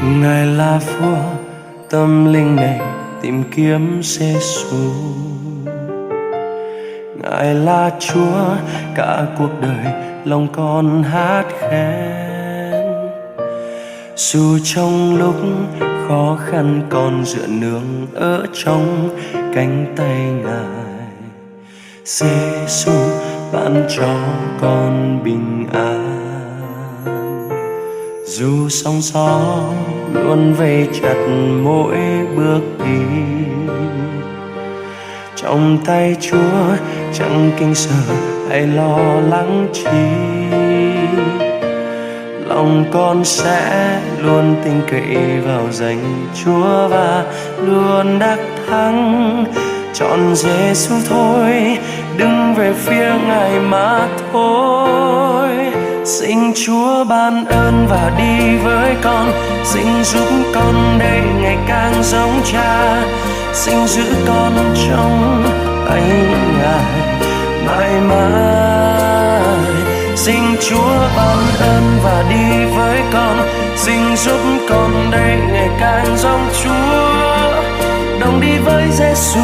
Ngài là vua tâm linh này tìm kiếm Giêsu. Ngài là Chúa cả cuộc đời lòng con hát khen. Dù trong lúc khó khăn còn dựa nương ở trong cánh tay Ngài, Giêsu ban cho con bình an. Dù sóng gió luôn vây chặt mỗi bước đi, trong tay Chúa chẳng kinh sợ hay lo lắng chi. Lòng con sẽ luôn tin cậy vào danh Chúa và luôn đắc thắng. Chọn Giêsu thôi, đứng về phía Ngài mà thôi. Xin Chúa ban ơn và đi với con, xin giúp con đây ngày càng giống Cha. Xin giữ con trong tay Ngài mãi mãi. Xin Chúa ban ơn và đi với con, xin giúp con đây ngày càng giống Chúa. Đồng đi với Giêsu,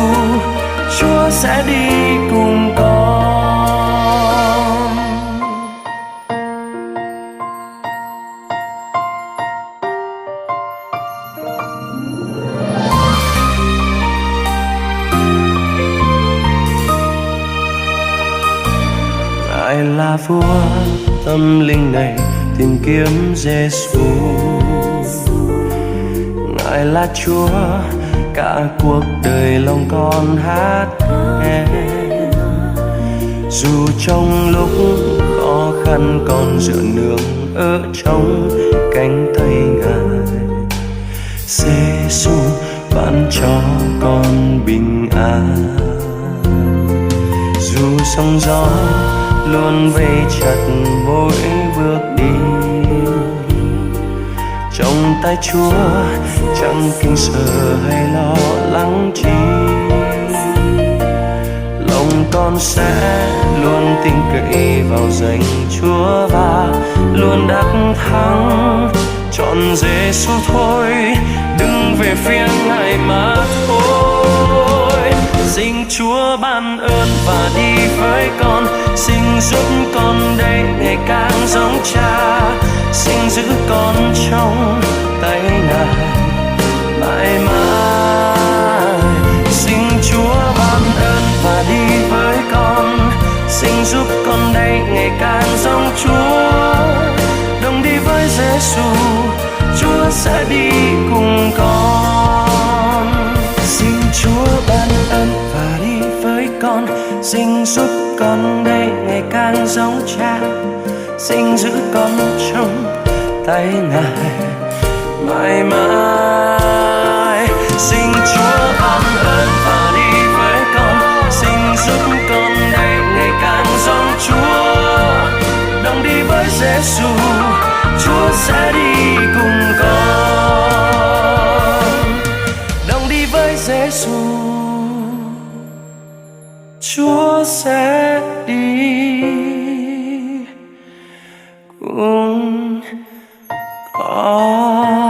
Chúa sẽ đi cùng con. Ngài là vua tâm linh này tìm kiếm Giêsu. Ngài là Chúa cả cuộc đời lòng con hát nghe. Dù trong lúc khó khăn còn dựa nương ở trong cánh tay Ngài, Giêsu ban cho con bình an. Dù sóng gió luôn vây chặt mỗi bước đi, trong tay Chúa chẳng kinh sợ hay lo lắng chi. Lòng con sẽ luôn tin cậy vào danh Chúa và luôn đắc thắng. Chọn Giêsu thôi, đứng về phía Ngài mà thôi. Xin Chúa ban ơn và đi với con, xin giúp con đây ngày càng giống Cha. Xin giữ con trong tay Ngài mãi mãi. Xin Chúa ban ơn và đi với con, xin giúp con đây ngày càng giống Chúa. Đồng đi với Giêsu, Chúa sẽ đi cùng con. Xin Chúa ban ơn và đi với con, xin giúp con đây ngày càng giống Cha. Xin giữ con trong tay Ngài mãi mãi. Xin Chúa ban ơn và đi với con, xin giúp con đây ngày càng giống Chúa. Đồng đi với Giêsu, Chúa sẽ đi cùng con. Đồng đi với Giêsu, Chúa sẽ đi cùng con.